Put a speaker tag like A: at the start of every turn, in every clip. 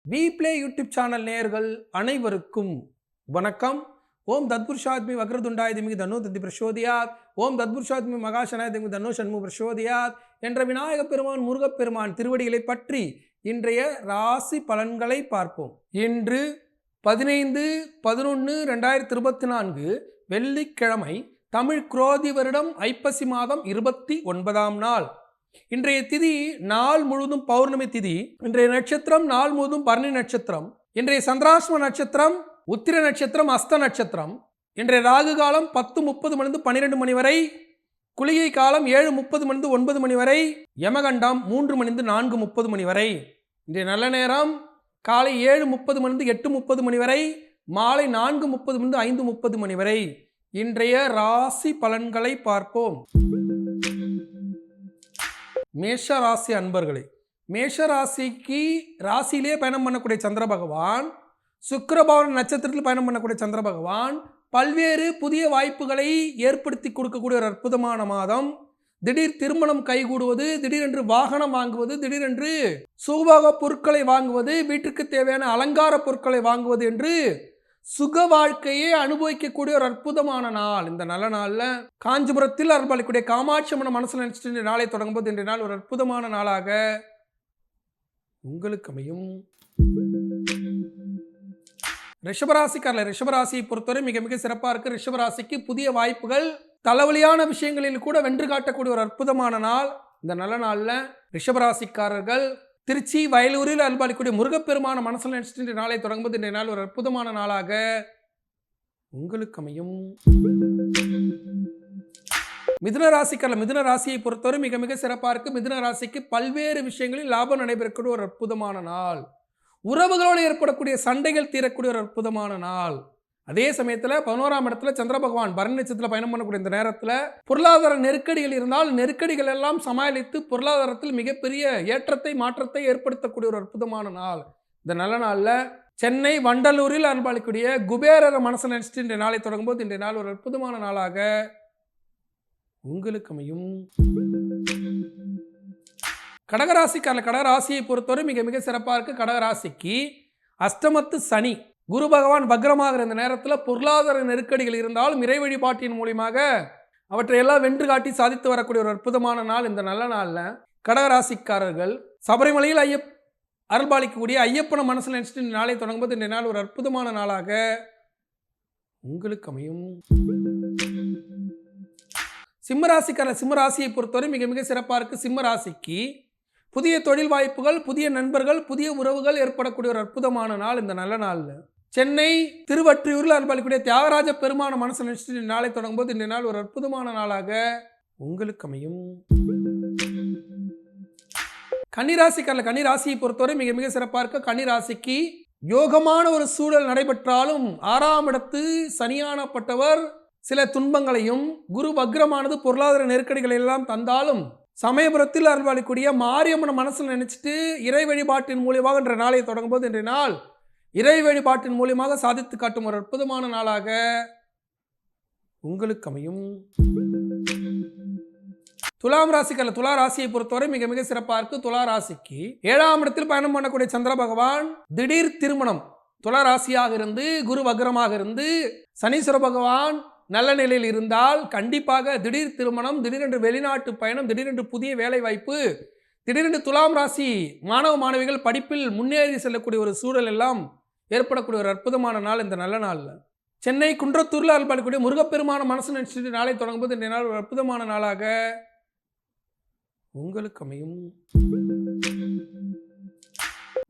A: We play YouTube channel நேயர்கள் அனைவருக்கும் வணக்கம். ஓம் தத்புருஷாத்மி வக்ரதுண்டாய திமிகி தன்னோ தத்தி பிரசோதியாத். ஓம் தத்புருஷாத்மி மகாசனாய திமிகி தன்னோ சண்மு பிரசோதியாத் என்ற விநாயக பெருமான் முருகப்பெருமான் திருவடிகளை பற்றி இன்றைய ராசி பலன்களை பார்ப்போம். இன்று 15/11/2024 வெள்ளிக்கிழமை, தமிழ் குரோதி வருடம் ஐப்பசி மாதம் 29ஆம் நாள். இன்றைய திதி நாள் முழுவதும் பௌர்ணமி திதி. இன்றைய நட்சத்திரம் நாள் முழுவதும் பரணி நட்சத்திரம். இன்றைய சந்திராஷ்டம நட்சத்திரம் உத்திர நட்சத்திரம் அஸ்த நட்சத்திரம். இன்றைய ராகு காலம் 10:30 மணிலிருந்து 12 மணி வரை. குளிகை காலம் 7:30 மணிலிருந்து 9 மணி வரை. யமகண்டம் 3 மணிலிருந்து 4:30 மணி வரை. இன்றைய நல்ல நேரம் காலை 7:30 மணிலிருந்து 8:30 மணி வரை. மாலை 4:30 மணிலிருந்து 5:30 மணி வரை. இன்றைய ராசி பலன்களை பார்ப்போம். மேஷ ராசி அன்பர்களே, மேஷ ராசிக்கு ராசியிலே பயணம் பண்ணக்கூடிய சந்திர பகவான், சுக்கிரபவன் நட்சத்திரத்தில் பயணம் பண்ணக்கூடிய சந்திர பகவான் பல்வேறு புதிய வாய்ப்புகளை ஏற்படுத்தி கொடுக்கக்கூடிய ஒரு அற்புதமான மாதம். திடீர் திருமணம் கைகூடுவது, திடீரென்று வாகனம் வாங்குவது, திடீரென்று சுகபோக பொருட்களை வாங்குவது, வீட்டுக்கு தேவையான அலங்கார பொருட்களை வாங்குவது என்று சுக வாழ்க்கையை அனுபவிக்கக்கூடிய ஒரு அற்புதமான நாள். இந்த நல்ல நாளில் காஞ்சிபுரத்தில் அருள்பாலிக்கூடிய காமாட்சி அம்மனை மனசில் நினைச்சிட்டு இந்த நாளை தொடங்கும்போது இன்றைய நாள் ஒரு அற்புதமான நாளாக உங்களுக்கு அமையும். ரிஷபராசிக்காரர்கள், ரிஷபராசியை பொறுத்தவரை மிக மிக சிறப்பாக இருக்கு. ரிஷபராசிக்கு புதிய வாய்ப்புகள், தலைவலியான விஷயங்களில் கூட வென்று காட்டக்கூடிய ஒரு அற்புதமான நாள். இந்த நல்ல நாளில் ரிஷபராசிக்காரர்கள் திருச்சி வயலூரில் அருள்பாலிக்கூடிய முருகப்பெருமான மனசில் நினைச்சிட்டு இந்த நாளை தொடங்கும்போது இன்றைய நாள் ஒரு அற்புதமான நாளாக உங்களுக்கு அமையும். மிதுன ராசிக்காரர்கள், மிதுன ராசியை பொறுத்தவரை மிக மிக சிறப்பாக இருக்கு. மிதுன ராசிக்கு பல்வேறு விஷயங்களில் லாபம் நடைபெறக்கூடிய ஒரு அற்புதமான நாள். உறவுகளோடு ஏற்படக்கூடிய சண்டைகள் தீரக்கூடிய ஒரு அற்புதமான நாள். அதே சமயத்தில் 11ஆம் இடத்துல சந்திர பகவான் பரணி நட்சத்திரத்தில் பயணம் பண்ணக்கூடிய இந்த நேரத்தில் பொருளாதார நெருக்கடிகள் இருந்தால் நெருக்கடிகள் எல்லாம் சமாளித்து பொருளாதாரத்தில் மிகப்பெரிய ஏற்றத்தை மாற்றத்தை ஏற்படுத்தக்கூடிய ஒரு அற்புதமான நாள். இந்த நல்ல நாளில் சென்னை வண்டலூரில் அனுபவிக்கக்கூடிய குபேரர் மனசை நினைச்சிட்டு இன்றைய நாளை தொடங்கும்போது இன்றைய நாள் ஒரு அற்புதமான நாளாக உங்களுக்கு அமையும். கடகராசிக்காரர்கள், கடகராசியை பொறுத்தவரை மிக மிக சிறப்பாக இருக்கு. கடகராசிக்கு அஷ்டமத்து சனி, குரு பகவான் வக்ரமாக இருந்த நேரத்தில் பொருளாதார நெருக்கடிகள் இருந்தாலும் இறை வழிபாட்டின் மூலியமாக அவற்றையெல்லாம் வென்று காட்டி சாதித்து வரக்கூடிய ஒரு அற்புதமான நாள். இந்த நல்ல நாளில் கடகராசிக்காரர்கள் சபரிமலையில் அருள்பாலிக்கக்கூடிய ஐயப்பனை மனசில் நினைச்சிட்டு இந்த நாளை தொடங்கும்போது இந்த நாள் ஒரு அற்புதமான நாளாக உங்களுக்கு அமையும். சிம்மராசிக்காரர்கள், சிம்மராசியை பொறுத்தவரை மிக மிக சிறப்பாக இருக்கு. சிம்மராசிக்கு புதிய தொழில் வாய்ப்புகள், புதிய நண்பர்கள், புதிய உறவுகள் ஏற்படக்கூடிய ஒரு அற்புதமான நாள். இந்த நல்ல நாளில் சென்னை திருவற்றியூரில் அனுபவிக்கக்கூடிய தியாகராஜ பெருமான மனசு நினைச்சிட்டு நாளை தொடங்கும்போது இந்த நாள் ஒரு அற்புதமான நாளாக உங்களுக்கு அமையும். கன்னிராசிக்காரர்கள், கன்னிராசியை பொறுத்தவரை மிக மிக சிறப்பாக இருக்க. கன்னிராசிக்கு யோகமான ஒரு சூழல் நடைபெற்றாலும் 6ஆம் இடத்து சனியானப்பட்டவர் சில துன்பங்களையும், குரு வக்ரமானது பொருளாதார நெருக்கடிகளை எல்லாம் தந்தாலும் சமயபுரத்தில் அருள்பாலிக்கூடிய மாரியம்மன் மனசில் நினைச்சிட்டு இறை வழிபாட்டின் மூலியமாக இன்றைய நாளை தொடங்கும்போது இன்றைய நாள் இறை வழிபாட்டின் மூலியமாக சாதித்து காட்டும் ஒரு அற்புதமான நாளாக உங்களுக்கு அமையும். துலாம் ராசிக்காரர்கள், துலா ராசியை பொறுத்தவரை மிக மிக சிறப்பாக இருக்கு. துலா ராசிக்கு 7ஆம் இடத்தில் பயணம் பண்ணக்கூடிய சந்திர பகவான் திடீர் திருமணம், துலா ராசியாக இருந்து குரு வக்ரமாக இருந்து சனீஸ்வர பகவான் நல்ல நிலையில் இருந்தால் கண்டிப்பாக திடீர் திருமணம், திடீரென்று வெளிநாட்டு பயணம், திடீரென்று புதிய வேலை வாய்ப்பு, திடீரென்று துலாம் ராசி மாணவ மாணவிகள் படிப்பில் முன்னேறி செல்லக்கூடிய ஒரு சூழல் எல்லாம் ஏற்படக்கூடிய ஒரு அற்புதமான நாள். இந்த நல்ல நாளில் சென்னை குன்றத்தூரில் அருள்பாலிக்கக்கூடிய முருகப்பெருமான மனசு நினைச்சிட்டு நாளை தொடங்கும்போது இந்த நாள் ஒரு அற்புதமான நாளாக உங்களுக்கு அமையும்.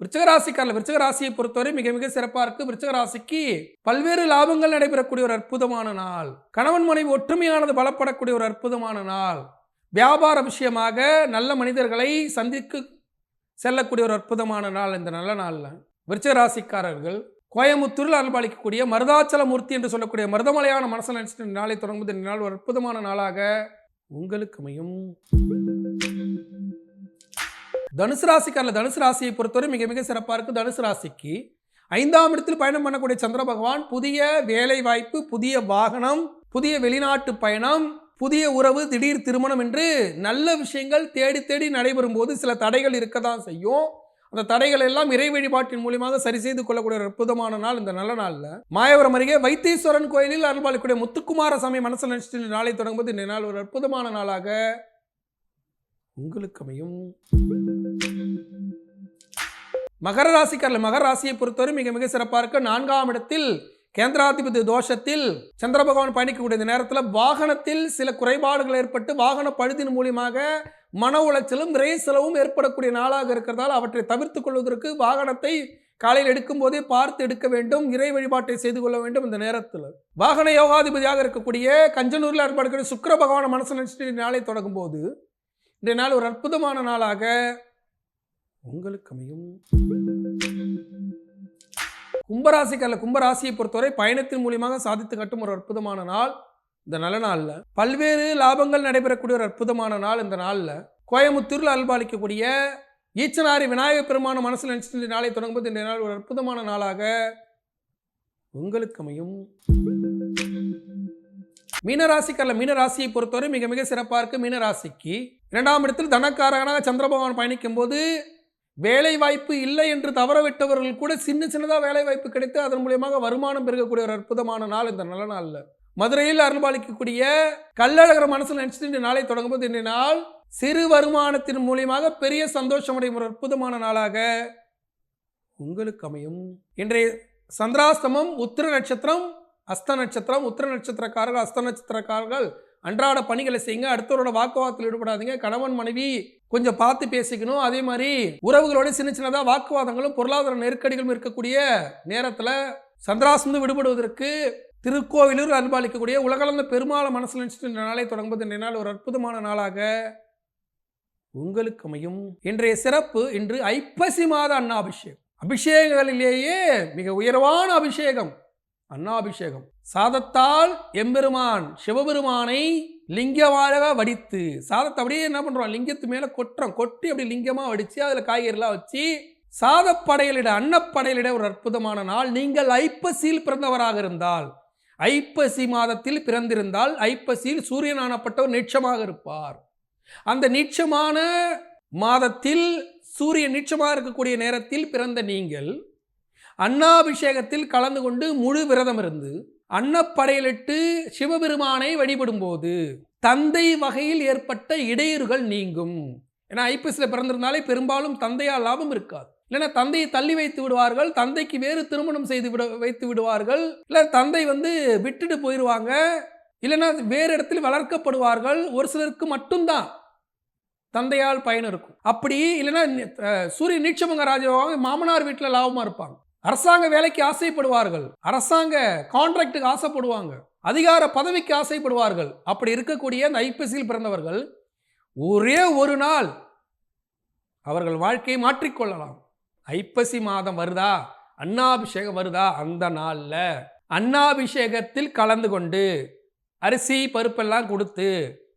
A: விருச்சிகராசிக்காரர்கள், விருச்சிகராசியை பொறுத்தவரை மிக மிக சிறப்பாக இருக்கு. விருச்சிகராசிக்கு பல்வேறு லாபங்கள் நடைபெறக்கூடிய ஒரு அற்புதமான நாள். கணவன் மனைவி ஒற்றுமையானது பலப்படக்கூடிய ஒரு அற்புதமான நாள். வியாபார விஷயமாக நல்ல மனிதர்களை சந்திக்க செல்லக்கூடிய ஒரு அற்புதமான நாள். இந்த நல்ல நாளில் விருச்சிகராசிக்காரர்கள் கோயம்புத்தூரில் அருள்பாலிக்கக்கூடிய மருதாச்சல மூர்த்தி என்று சொல்லக்கூடிய மருதமலையான மனசில் நினைச்சிட்டு நாளை தொடங்கும்போது இந்த நாள் ஒரு அற்புதமான நாளாக உங்களுக்கு அமையும். தனுசு ராசிக்காரர்கள், தனுசு ராசியை பொறுத்தவரை மிக மிக சிறப்பாக இருக்கு. தனுசு ராசிக்கு 5ஆம் இடத்தில் பயணம் பண்ணக்கூடிய சந்திர பகவான் புதிய வேலை வாய்ப்பு, புதிய வாகனம், புதிய வெளிநாட்டு பயணம், புதிய உறவு, திடீர் திருமணம் என்று நல்ல விஷயங்கள் தேடி தேடி நடைபெறும் போது சில தடைகள் இருக்க தான் செய்யும். அந்த தடைகள் எல்லாம் இறை வழிபாட்டின் மூலியமாக சரி செய்து கொள்ளக்கூடிய ஒரு அற்புதமான நாள் இந்த நல்ல நாளில். மாயவரம் அருகே வைத்தீஸ்வரன் கோயிலில் அருள்பாலிக்கூடிய முத்துக்குமார சாமி மனசில் நினைச்சிட்டு நாளை தொடங்கும்போது இந்த நாள் ஒரு அற்புதமான நாளாக உங்களுக்கு அமையும். மகர ராசிக்காரர்கள், மகர ராசியை பொறுத்தவரை மிக மிக சிறப்பாக இருக்க. 4ஆம் இடத்தில் கேந்திராதிபதி தோஷத்தில் சந்திர பகவான் பயணிக்கக்கூடிய இந்த நேரத்தில் வாகனத்தில் சில குறைபாடுகள் ஏற்பட்டு வாகன பழுதின் மூலியமாக மன உளைச்சலும் விரை செலவும் ஏற்படக்கூடிய நாளாக இருக்கிறதால் அவற்றை தவிர்த்து கொள்வதற்கு வாகனத்தை காலையில் எடுக்கும் போதே பார்த்து எடுக்க வேண்டும். இறை வழிபாட்டை செய்து கொள்ள வேண்டும். இந்த நேரத்தில் வாகன யோகாதிபதியாக இருக்கக்கூடிய கஞ்சனூரில் ஏற்படக்கூடிய சுக்கிர பகவான் மனசு நினைச்சிட்டு நாளை தொடங்கும் போது இந்த நாள் ஒரு அற்புதமான நாளாக உங்களுக்கு அமையும். கும்பராசிக்காரர்கள், கும்பராசியை பொறுத்தவரை பயணத்தின் மூலியமாக சாதித்து கட்டும் ஒரு அற்புதமான நாள் இந்த நல்ல நாளில். பல்வேறு லாபங்கள் நடைபெறக்கூடிய ஒரு அற்புதமான நாள் இந்த நாளில். கோயமுத்தூரில் அல்பாலிக்கக்கூடிய ஈச்சனாரி விநாயகர் பெருமான மனசில் நினைச்சிட்டு நாளை தொடங்கும்போது இந்த நாள் ஒரு அற்புதமான நாளாக உங்களுக்கு அமையும். மீனராசிக்காரர்கள், மீனராசியை பொறுத்தவரை மிக மிக சிறப்பாக இருக்கு. மீனராசிக்கு 2ஆம் இடத்தில் தனக்காரகனாக சந்திர பகவான் பயணிக்கும் போது வேலை வாய்ப்பு இல்லை என்று தவறவிட்டவர்கள் கூட சின்ன சின்னதாக வேலை வாய்ப்பு கிடைத்து அதன் மூலியமாக வருமானம் பெருகக்கூடிய ஒரு அற்புதமான நாள் இந்த நல்ல நாளில். மதுரையில் அருள்பாலிக்கக்கூடிய கள்ளழகர் மனசில் நினைச்சிட்டு நாளை தொடங்கும்போது இந்த நாள் சிறு வருமானத்தின் மூலியமாக பெரிய சந்தோஷமடையும் ஒரு அற்புதமான நாளாக உங்களுக்கு அமையும். இன்றைய சந்திராஸ்தமம் உத்திர நட்சத்திரம், அஸ்த நட்சத்திரம். உத்திர நட்சத்திரக்காரர்கள், அஸ்த நட்சத்திரக்காரர்கள் அன்றாட பணிகளை செய்யுங்க. அடுத்தவரோட வாக்குவாதத்தில் ஈடுபடாதீங்க. கணவன் மனைவி கொஞ்சம் பார்த்து பேசிக்கணும். அதே மாதிரி உறவுகளோட சின்ன சின்னதாக வாக்குவாதங்களும் பொருளாதார நெருக்கடிகளும் இருக்கக்கூடிய நேரத்தில் சந்திராசிருந்து விடுபடுவதற்கு திருக்கோவிலூர் அன்பாளிக்கக்கூடிய உலகளந்த பெருமாளை மனசில் நினைச்சிட்டு இந்த நாளை தொடங்கும்போது இந்த நாள் ஒரு அற்புதமான நாளாக உங்களுக்கு அமையும். இன்றைய சிறப்பு, இன்று ஐப்பசி மாத அன்னாபிஷேகம். அபிஷேகங்களிலேயே மிக உயர்வான அபிஷேகம் அன்னாபிஷேகம். சாதத்தால் எம்பெருமான் சிவபெருமானை லிங்கமாக வடித்து, சாதத்தை அப்படியே என்ன பண்றோம், லிங்கத்து மேல கொட்டுறோம். கொட்டி அப்படி லிங்கமா வடிச்சு அதுல காய்கறிலாம் வச்சு சாதப்படையலிட அன்னப்படையலிட ஒரு அற்புதமான நாள். நீங்கள் ஐப்பசியில் பிறந்தவராக இருந்தால், ஐப்பசி மாதத்தில் பிறந்திருந்தால், ஐப்பசியில் சூரியன் ஆனப்பட்டவர் நீட்சமாக இருப்பார். அந்த நீட்சமான மாதத்தில் சூரியன் நீட்சமாக இருக்கக்கூடிய நேரத்தில் பிறந்த நீங்கள் அன்னாபிஷேகத்தில் கலந்து கொண்டு முழு விரதம் இருந்து அன்னப்படையலிட்டு சிவபெருமானை வழிபடும் போது தந்தை வகையில் ஏற்பட்ட இடையூறுகள் நீங்கும். ஏன்னா ஐப்பசியில் பிறந்திருந்தாலே பெரும்பாலும் தந்தையால் லாபம் இருக்காது. இல்லைன்னா தந்தையை தள்ளி வைத்து விடுவார்கள், தந்தைக்கு வேறு திருமணம் செய்து வைத்து விடுவார்கள், இல்லை தந்தை விட்டுட்டு போயிடுவாங்க, இல்லைன்னா வேறு இடத்தில் வளர்க்கப்படுவார்கள். ஒரு சிலருக்கு மட்டும்தான் தந்தையால் பயன் இருக்கும். அப்படி இல்லைன்னா சூரிய நீட்சமங்க ராஜாவாக மாமனார் வீட்டில் லாபமாக இருப்பாங்க. அரசாங்க வேலைக்கு ஆசைப்படுவார்கள், அரசாங்க கான்ட்ராக்டுக்கு ஆசைப்படுவாங்க, அதிகார பதவிக்கு ஆசைப்படுவார்கள். அப்படி இருக்கக்கூடிய அந்த ஐப்பசியில் பிறந்தவர்கள் ஒரே ஒரு நாள் அவர்கள் வாழ்க்கையை மாற்றிக்கொள்ளலாம். ஐப்பசி மாதம் வருதா, அன்னாபிஷேகம் வருதா, அந்த நாளில் அன்னாபிஷேகத்தில் கலந்து கொண்டு அரிசி பருப்பெல்லாம் கொடுத்து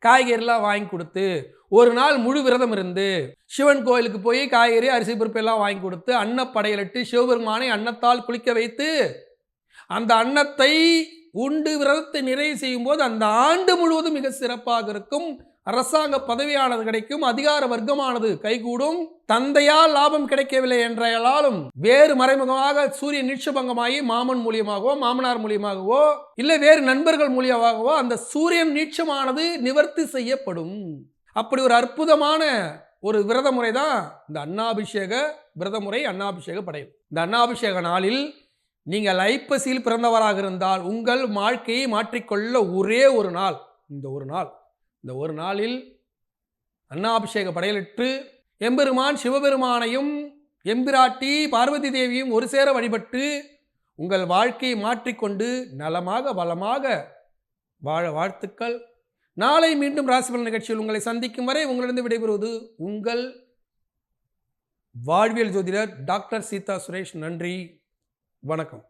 A: காய்கறிலாம் வாங்கி கொடுத்து ஒரு நாள் முழு விரதம் இருந்து சிவன் கோயிலுக்கு போய் காய்கறி அரிசி பருப்பு எல்லாம் வாங்கி கொடுத்து அன்னப்படையலிட்டு சிவபெருமானை அன்னத்தால் குளிக்க வைத்து அந்த அன்னத்தை உண்டு விரதத்தை நிறைவு செய்யும் போது அந்த ஆண்டு முழுவதும் மிக சிறப்பாக இருக்கும். அரசாங்க பதவியானது கிடைக்கும், அதிகார வர்க்கமானது கைகூடும். தந்தையால் லாபம் கிடைக்கவில்லை என்றாலும் வேறு மறைமுகமாக சூரிய நீட்சபங்கமாகி மாமன் மூலியமாகவோ மாமனார் மூலியமாகவோ இல்லை வேறு நண்பர்கள் மூலியமாகவோ அந்த சூரியன் நீட்சமானது நிவர்த்தி செய்யப்படும். அப்படி ஒரு அற்புதமான ஒரு விரத முறை தான் இந்த அன்னாபிஷேக விரத முறை, அன்னாபிஷேக படையல். இந்த அன்னாபிஷேக நாளில் நீங்கள் ஐப்பசியில் பிறந்தவராக இருந்தால் உங்கள் வாழ்க்கையை மாற்றிக்கொள்ள ஒரே ஒரு நாள் இந்த ஒரு நாள். இந்த ஒரு நாளில் அன்னாபிஷேக படையலிட்டு எம்பெருமான் சிவபெருமானையும் எம்பிராட்டி பார்வதி தேவியும் ஒரு சேர வழிபட்டு உங்கள் வாழ்க்கையை மாற்றிக்கொண்டு நலமாக வளமாக வாழ வாழ்த்துக்கள். நாளை மீண்டும் ராசிபலன் நிகழ்ச்சியில் உங்களை சந்திக்கும் வரை உங்களிடம் விடைபெறுவது உங்கள் வாழ்வியல் ஜோதிடர் டாக்டர் சீதா சுரேஷ். நன்றி, வணக்கம்.